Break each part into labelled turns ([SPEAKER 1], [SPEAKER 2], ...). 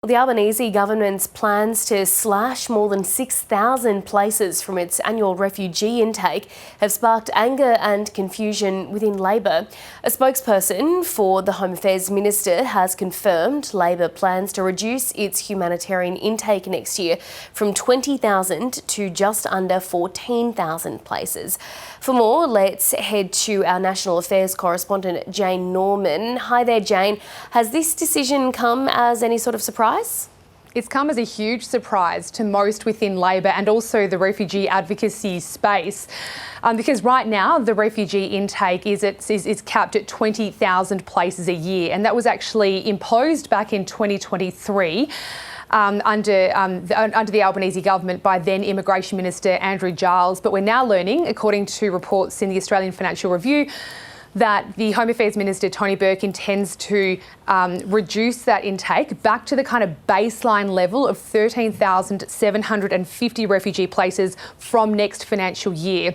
[SPEAKER 1] The Albanese government's plans to slash more than 6,000 places from its annual refugee intake have sparked anger and confusion within Labor. A spokesperson for the Home Affairs Minister has confirmed Labor plans to reduce its humanitarian intake next year from 20,000 to just under 14,000 places. For more, let's head to our National Affairs correspondent, Jane Norman. Hi there, Jane. Has this decision come as any sort of surprise?
[SPEAKER 2] It's come as a huge surprise to most within Labor and also the refugee advocacy space, because right now the refugee intake is capped at 20,000 places a year, and that was actually imposed back in 2023. Under the Albanese government by then Immigration Minister Andrew Giles. But we're now learning, according to reports in the Australian Financial Review, that the Home Affairs Minister, Tony Burke, intends to reduce that intake back to the kind of baseline level of 13,750 refugee places from next financial year.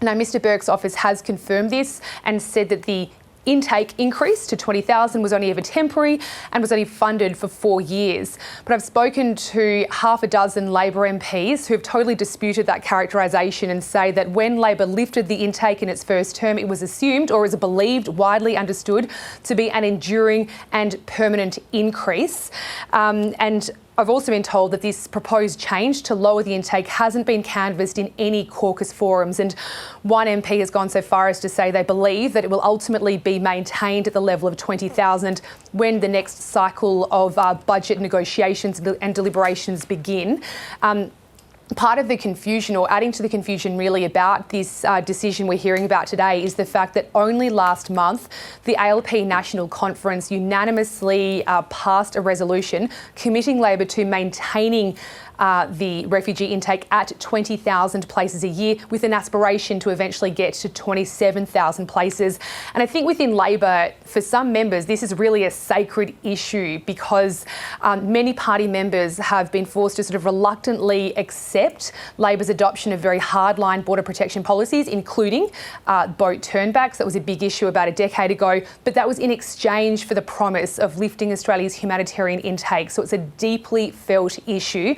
[SPEAKER 2] Now, Mr Burke's office has confirmed this and said that the intake increase to 20,000 was only ever temporary and was only funded for 4 years. But I've spoken to half a dozen Labor MPs who have totally disputed that characterisation and say that when Labor lifted the intake in its first term, it was assumed, or is believed, widely understood, to be an enduring and permanent increase. And I've also been told that this proposed change to lower the intake hasn't been canvassed in any caucus forums, and one MP has gone so far as to say they believe that it will ultimately be maintained at the level of 20,000 when the next cycle of budget negotiations and deliberations begin. Part of the confusion, or adding to the confusion really, about this decision we're hearing about today is the fact that only last month the ALP National Conference unanimously passed a resolution committing Labor to maintaining the refugee intake at 20,000 places a year, with an aspiration to eventually get to 27,000 places. And I think within Labor, for some members, this is really a sacred issue, because many party members have been forced to sort of reluctantly accept Labor's adoption of very hardline border protection policies, including boat turnbacks. That was a big issue about a decade ago, but that was in exchange for the promise of lifting Australia's humanitarian intake. So it's a deeply felt issue.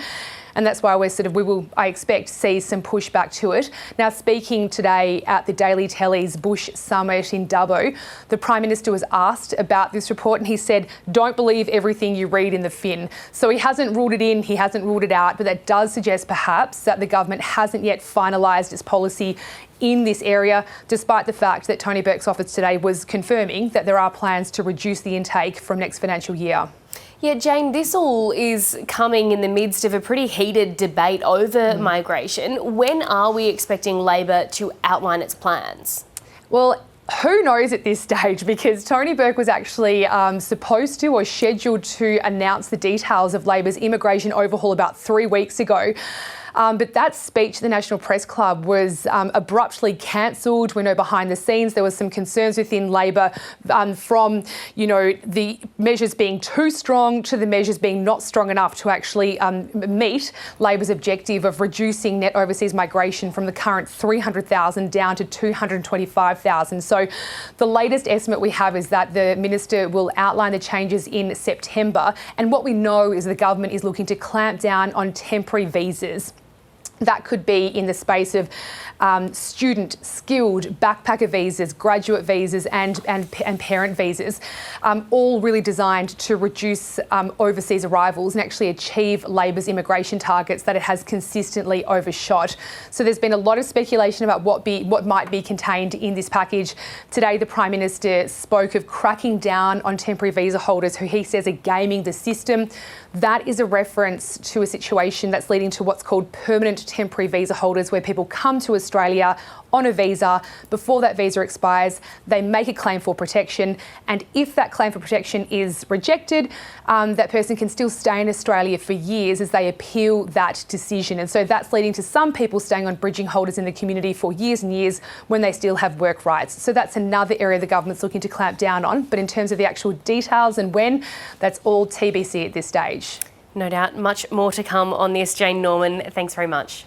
[SPEAKER 2] And that's why we will, I expect, see some pushback to it. Now, speaking today at the Daily Telly's Bush Summit in Dubbo, the Prime Minister was asked about this report, and he said, "Don't believe everything you read in the Fin." So he hasn't ruled it in, he hasn't ruled it out, but that does suggest perhaps that the government hasn't yet finalised its policy in this area, despite the fact that Tony Burke's office today was confirming that there are plans to reduce the intake from next financial year.
[SPEAKER 1] Yeah, Jane, this all is coming in the midst of a pretty heated debate over migration. When are we expecting Labor to outline its plans?
[SPEAKER 2] Well, who knows at this stage, because Tony Burke was actually supposed to, or scheduled to, announce the details of Labor's immigration overhaul about 3 weeks ago. But that speech at the National Press Club was abruptly cancelled. We know behind the scenes there was some concerns within Labor from, the measures being too strong to the measures being not strong enough to actually meet Labor's objective of reducing net overseas migration from the current 300,000 down to 225,000. So the latest estimate we have is that the Minister will outline the changes in September. And what we know is the government is looking to clamp down on temporary visas. That could be in the space of student, skilled, backpacker visas, graduate visas and parent visas, all really designed to reduce overseas arrivals and actually achieve Labor's immigration targets that it has consistently overshot. So there's been a lot of speculation about what might be contained in this package. Today, the Prime Minister spoke of cracking down on temporary visa holders who he says are gaming the system. That is a reference to a situation that's leading to what's called permanent temporary visa holders, where people come to Australia on a visa. Before that visa expires, they make a claim for protection, and if that claim for protection is rejected, that person can still stay in Australia for years as they appeal that decision. And so that's leading to some people staying on bridging holders in the community for years and years when they still have work rights. So that's another area the government's looking to clamp down on. But in terms of the actual details and when, that's all TBC at this stage.
[SPEAKER 1] No doubt, much more to come on this. Jane Norman, thanks very much.